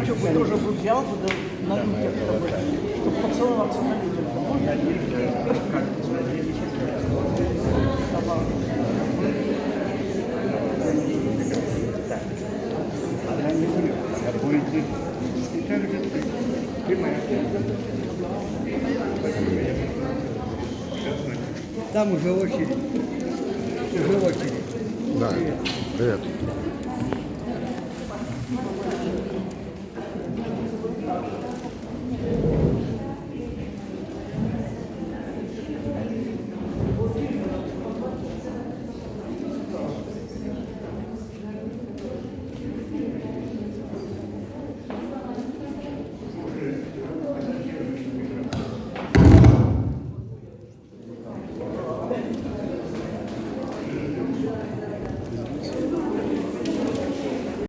Кабачок бы тоже бы взял бы, да, на людях, чтобы поцеловаться на людях. Там уже очередь. Уже очередь. Да, привет.